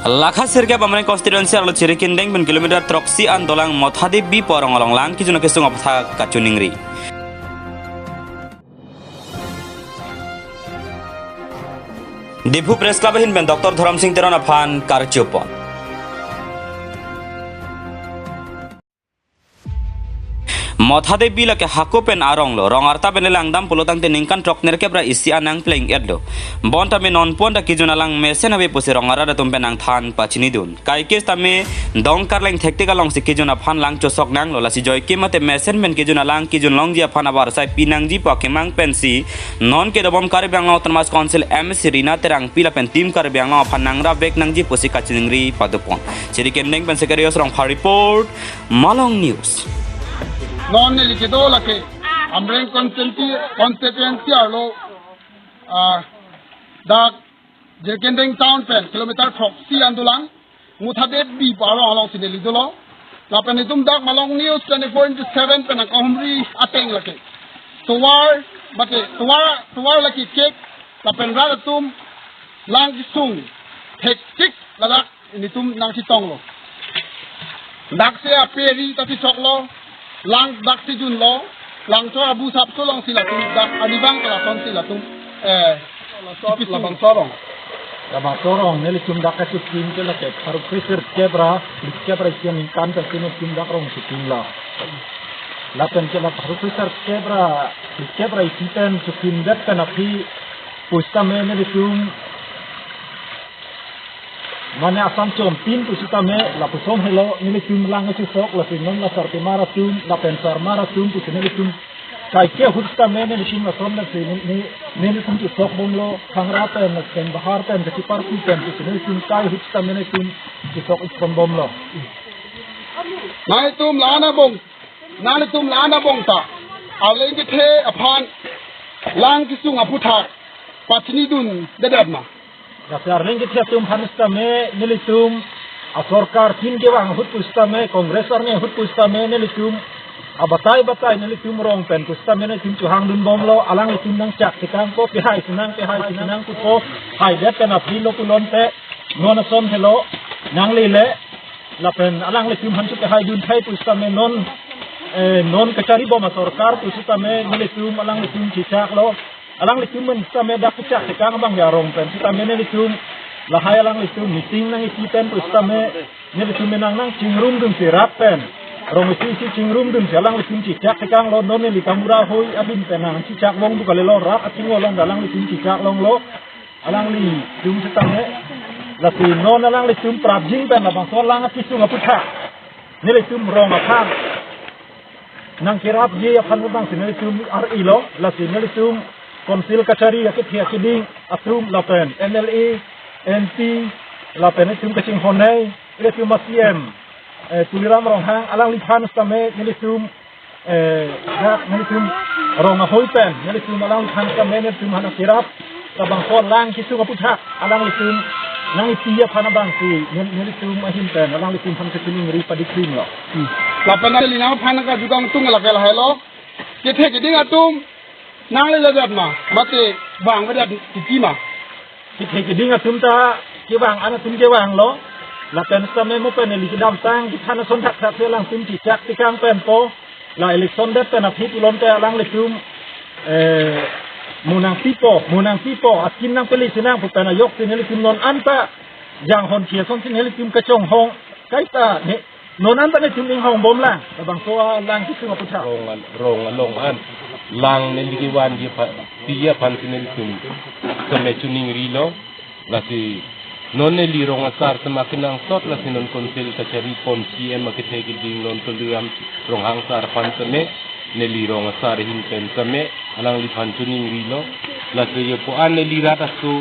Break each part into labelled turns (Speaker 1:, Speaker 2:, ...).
Speaker 1: Lakha sirga pamane constituency arlo chirikin deng ben kilometer troksi an dolang mothade bi porong along lang kijuna kesung apatha kachuningri. Depu press club hin ben Dr. Dharam Singh Teron aphan karchupon. Mothade bila ke hakopen aronglo rong arta benelang dam pulotang teningkan trok nerke pra isi anang playing edlo bonta me non ponda kijuna lang mesen habe puse rong ara tum penang than pachini dun kai kes tame dong karleng thekte kalong se kijuna phan lang chosok nang lo lasi joy ke mate mesen men kijuna lang kijun long dia phan abar sai pinang ji pake mang pensi non ke dobom kar bang autonomous council MC Rina terang pila pen tim kar bang phan nang ra bek nang ji pusi kachiningri padupon chiri kendeng pen sekarios rong pha report Malong news
Speaker 2: non likido lake amreng constituency arlo dak Jerkendeng town pen kilometer proxy andulang muthade bi paro along sineli dolo lapen itum dak Malong news 24/7 pen akomri ateng lake tuwar lake cake lapen radatum lang sung hektik ladak initum nang sitong lo dak se aperi tati choklo lang dak si jun lo lang cho abu sap so long sila tum dak adibang kala ton sila tum labang sorong
Speaker 3: neli tum dak kasi tim ke lake paru freezer kebra sian kan ta sino tum dak rong si tim la lapen ke la paru freezer kebra iten su tim dat kana phi pusta me neli tum Mane asam chom pin tu sita me la pusom hello nili tum lang chu sok la sinon la sarti mara tum la pensar mara tum tu nili tum kai ke hutsta me ne shin la som la ni tum chu sok bom lo khangra pe na ken bahar pe na par ku pe tu nili tum kai hutsta me ne tum chu sok ik bom lo
Speaker 2: nai tum lana bong ta ale ke the aphan lang kisung aputha pachni dun dedab ma
Speaker 3: Dasar lingkit ya tum hanista me nilitum asorkar tin ke wang hut pusta me kongresar me hut pusta me nilitum abatai nilitum rong pen pusta me nilitum chuhang dun bom lo alang litum nang chak tikang ko pihai sinang ku ko hai det pen apri lo kulon te non som hello nang lile la pen alang litum han chu pihai dun thai pusta me non kachari bom asorkar pusta me nilitum alang litum chichak lo alang litum men same dak pecak tekang bang ya rong pen same ne litum la hay alang litum meeting nang isi pen tu same ne litum menang nang cingrum dum sirap pen rong isi cingrum dum alang litum cicak tekang lo non ne li kamura hoi abin penang cicak wong bu kale lo rap ating olong dalang litum cicak long lo alang li dum setame la ti non alang litum prabjing pen la bang so lang apisu ngaputha ne litum rong apang nang kirap je apan bang ne litum ri lo la ti ne litum Konsil kacari yakit hiya kiding atrum lapen NLA NP lapen itum kacing honai itum masiem tuliram rong hang alang lipan stame nilitum dak nilitum rong ahoipen nilitum alang lipan stame nilitum hana kirap tabang kon lang kisu kaputha alang litum nang itiya panabang si nilitum ahimpen alang litum han kacing ri padikrim lo
Speaker 2: lapen alina phanaka jugang tung la kel hailo kethe kiding atum nang le jat ma mate bang ba ti ma
Speaker 3: ki ke ding atum ta ki bang ana tum ke bang lo la pen sa me mo pen li dam sang ki thana son thak thak lang tum ti chak ti kang pen po la election det pen aphi lon te lang le tum munang pipo akin nang peli sinang pu pen ayok tin le tum non anta yang hon chia son tin le tum ka chong hong kai ta ne non anta ne tum ning hong bom lang la bang so lang ki sung apu tha
Speaker 4: rong an lang nelikiwan dia pan sinelitum kame chuning rilo lasi non neli rong asar semakin ang sot lasi non konsil kacari pon CM makithegi ding non tuliram rong hang sar pan same neli rong asar hinten same alang li pan chuning rilo lasi yo po an neli rata su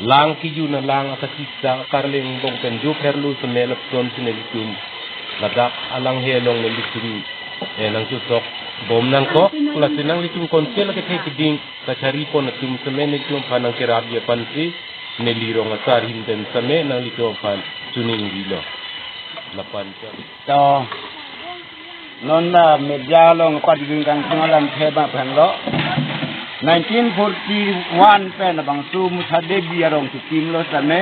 Speaker 4: lang kiju na lang akasisa karling bong penju perlu semelap ton sinelitum ladak alang helong nelitum nang susok bom nang ko klase nang litum konsil ke thek ding kacari pon tum semen litum panang kirap ye pansi ne lirong asar hinden same nang litum pan tuning dilo lapan
Speaker 5: to non na media long pat ging kang ngalam theba phan lo 1941 pen bang su muthade biarong ti tim lo same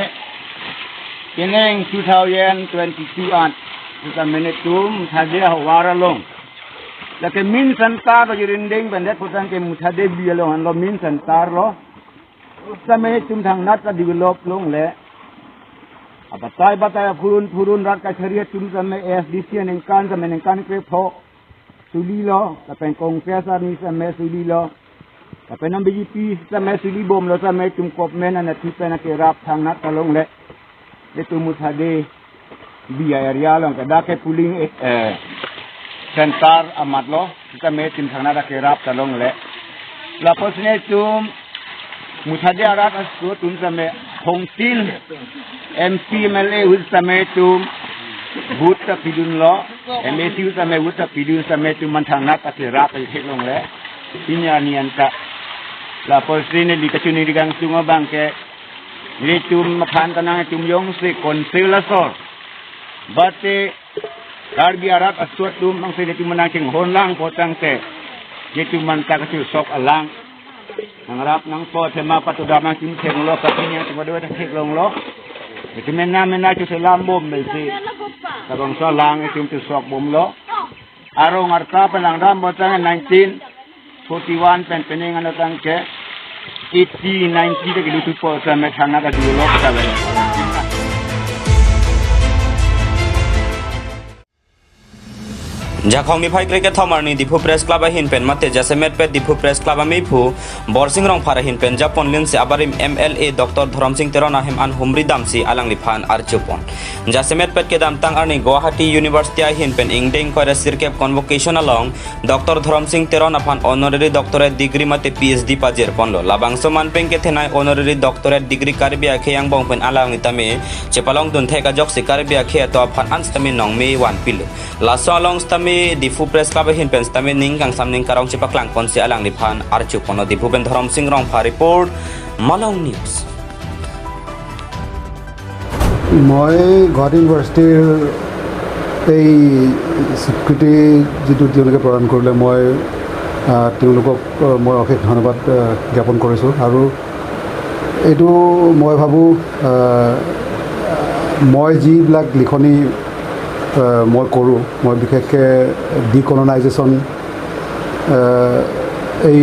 Speaker 5: Peneng 2022 an kita menetum thade hawara long. Lake min santar jirinding bandet putang ke muthade bialo han lo min santar lo. Samay tum thang nat ka develop long le. Abatai purun rat ka chariat tum samay SDC nengkan ke pho suli lo kapen kongpesa ni samay suli lo. Kapen ang BGP samay suli bom lo samay tum kopmen na tipe na ke rap thang nat ka long le. Itu muthade biaya area long kada ke puling sentar amat lo kita metin thang nat ke rap ka long le. Lapos ne tum muthade arat asu tum samay hongtil MP MLA wis samay tum buta pidun lo MAC samay buta pidun samay tum thang nat ke rap ke long le. Inya nian ka lapos ne di kacuni digang sunga bangke ni tum makan tanang tum yong se konselasor bate karbi arat aswat tum ang se tum manang hon lang potang te ni tum man ta ka sok alang nangrap nang po tema patuda mang tum theng lo ka pinya tum do ta thek long lo itu mena tu selam bom belsi kabang so lang tum tu sok bom lo arong arta pelang ram potang 1941 penpening anotang ke 80-90 ke lutu po sa methana ka dialog sa bala.
Speaker 1: Jakhong mi phai cricket thomar ni Dipu Press Club a hin pen mate jasemet pe Dipu Press Club a meipu borsing rong phara hin pen Japon lin se abarim MLA Dr. Dharam Singh Terona him an humri damsi alang liphan archupon jasemet pet ke dam tang arni Guwahati University a hin pen ingdeng koi sirkep convocation along Dr. Dharam Singh Terona phan honorary doctorate degree mate PhD pajer ponlo labang soman peng ke thenai honorary doctorate degree karbia kheyang bong pen alang nitame chepalong dun theka jok se karbia khe to phan anstami nong me wan pil laso along stami Dipu Press Club hin pen stami ning kang samning karong chepaklang konsi alang liphan archu pono Dipu ben Dharam Singh rong pha report Malong News
Speaker 6: মই গুৱাহাটী ইউনিভাৰ্চিটিৰ এই স্বীকৃতি যিটো তেওঁলোকে প্ৰদান কৰিলে মই তেওঁলোকক মই অশেষ ধন্যবাদ জ্ঞাপন কৰিছোঁ আৰু এইটো মই ভাবোঁ মই যিবিলাক লিখনি মই কৰোঁ মই বিশেষকৈ ডিকলনাইজেশ্যন এই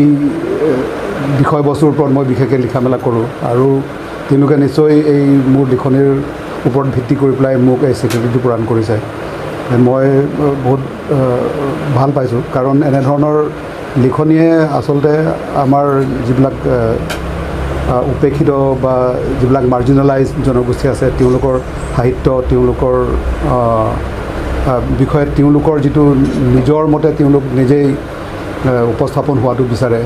Speaker 6: বিষয়বস্তুৰ ওপৰত মই বিশেষকৈ লিখা মেলা কৰোঁ আৰু তেওঁলোকে নিশ্চয় এই মোৰ লিখনিৰ ওপৰত ভিত্তি কৰি পেলাই মোক এই স্বীকৃতিটো প্ৰদান কৰিছে মই বহুত ভাল পাইছোঁ কাৰণ এনেধৰণৰ লিখনিয়ে আচলতে আমাৰ যিবিলাক উপেক্ষিত বা যিবিলাক মাৰ্জিনেলাইজ জনগোষ্ঠী আছে তেওঁলোকৰ সাহিত্য তেওঁলোকৰ বিষয়ে তেওঁলোকৰ যিটো নিজৰ মতে তেওঁলোক নিজেই উপস্থাপন হোৱাটো বিচাৰে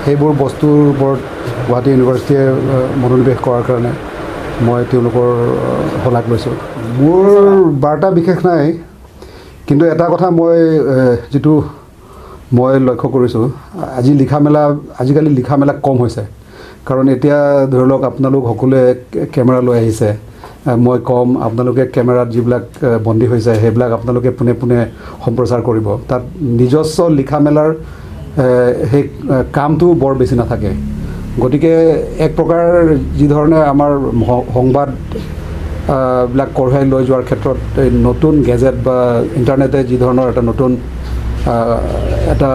Speaker 6: সেইবোৰ বস্তুৰ ওপৰত গুৱাহাটী ইউনিভাৰ্চিটিয়ে মনোনিৱেশ কৰাৰ কাৰণে মই তেওঁলোকৰ শলাগ লৈছোঁ মোৰ বাৰ্তা বিশেষ নাই কিন্তু এটা কথা মই যিটো মই লক্ষ্য কৰিছোঁ আজিকালি লিখা মেলা কম হৈছে কাৰণ এতিয়া ধৰি লওক আপোনালোক সকলোৱে কেমেৰা লৈ আহিছে মই কম আপোনালোকে কেমেৰাত যিবিলাক বন্দী হৈছে সেইবিলাক আপোনালোকে পোনে পোনে সম্প্ৰচাৰ কৰিব তাত নিজস্ব লিখা মেলাৰ সেই কামটো বৰ বেছি নাথাকে গতিকে এক প্ৰকাৰ যি ধৰণে আমাৰ সংবাদ বিলাক কঢ়িয়াই লৈ যোৱাৰ ক্ষেত্ৰত নতুন গেজেট বা ইণ্টাৰনেটে যি ধৰণৰ এটা নতুন এটা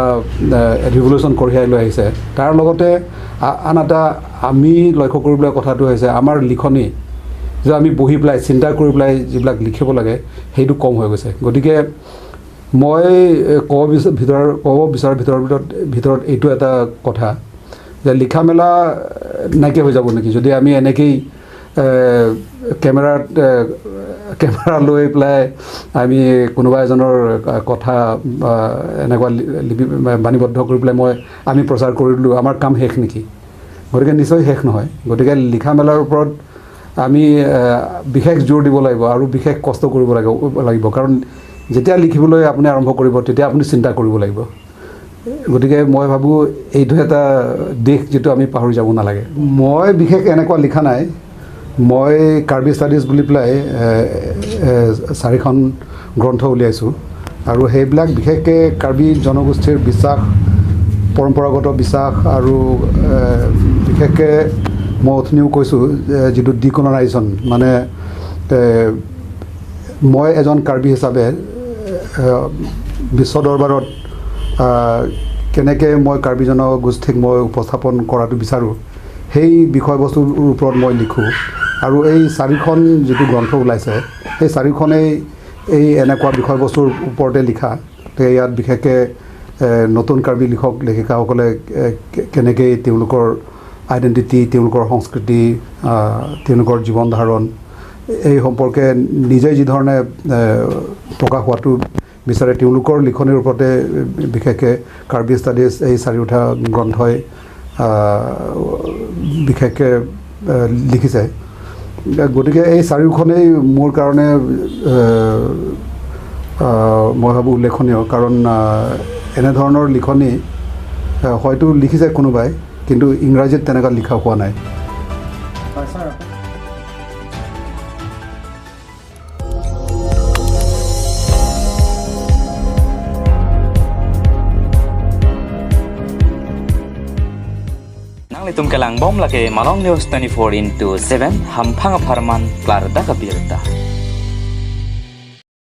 Speaker 6: ৰিভলিউশ্যন কঢ়িয়াই লৈ আহিছে তাৰ লগতে আন এটা আমি লক্ষ্য কৰিবলৈ কথাটো হৈছে আমাৰ লিখনি যে আমি বহি পেলাই চিন্তা কৰি পেলাই যিবিলাক লিখিব লাগে সেইটো কম হৈ গৈছে গতিকে মই ক'ব বিচৰাৰ ভিতৰত এইটো এটা কথা যে লিখা মেলা নাইকিয়া হৈ যাব নেকি যদি আমি এনেকেই কেমেৰা লৈ পেলাই আমি কোনোবা এজনৰ কথা এনেকুৱা লিপি বাণীবদ্ধ কৰি পেলাই আমি প্ৰচাৰ কৰিলোঁ আমাৰ কাম শেষ নেকি গতিকে নিশ্চয় শেষ নহয় গতিকে লিখা মেলাৰ ওপৰত আমি বিশেষ জোৰ দিব লাগিব আৰু বিশেষ কষ্ট কৰিব লাগিব কাৰণ যেতিয়া লিখিবলৈ আপুনি আৰম্ভ কৰিব তেতিয়া আপুনি চিন্তা কৰিব লাগিব গতিকে মই ভাবোঁ এইটো এটা দিশ যিটো আমি পাহৰি যাব নালাগে মই বিশেষ এনেকুৱা লিখা নাই মই কাৰ্বি ষ্টাডিজ বুলি পেলাই 4খন গ্ৰন্থ উলিয়াইছোঁ আৰু সেইবিলাক বিশেষকৈ কাৰ্বি জনগোষ্ঠীৰ বিশ্বাস পৰম্পৰাগত বিশ্বাস আৰু বিশেষকৈ মই অথনিও কৈছোঁ যিটো ডিকলনাইজেশ্যন মানে মই এজন কাৰ্বি হিচাপে বিশ্ব দৰবাৰত কেনেকৈ মই কাৰ্বি জনগোষ্ঠীক মই উপস্থাপন কৰাটো বিচাৰোঁ সেই বিষয়বস্তুৰ ওপৰত মই লিখোঁ আৰু এই 4খন যিটো গ্ৰন্থ ওলাইছে সেই 4খনেই এই এনেকুৱা বিষয়বস্তুৰ ওপৰতে লিখা ইয়াত বিশেষকৈ নতুন কাৰ্বি লেখিকাসকলে কেনেকৈ তেওঁলোকৰ আইডেণ্টিটি তেওঁলোকৰ সংস্কৃতি তেওঁলোকৰ জীৱন ধাৰণ এই সম্পৰ্কে নিজে যিধৰণে প্ৰকাশ হোৱাটো বিচাৰে তেওঁলোকৰ লিখনিৰ ওপৰতে বিশেষকৈ কাৰ্বি ষ্টাডিজ এই 4টা গ্ৰন্থই বিশেষকৈ লিখিছে গতিকে এই 4খনেই মোৰ কাৰণে মই ভাবোঁ উল্লেখনীয় কাৰণ এনেধৰণৰ লিখনি হয়তো লিখিছে কোনোবাই কিন্তু ইংৰাজীত তেনেকুৱা লিখা হোৱা নাই
Speaker 1: Litum kelang bom lagi Malong News 24/7 hampang aparman Abirta.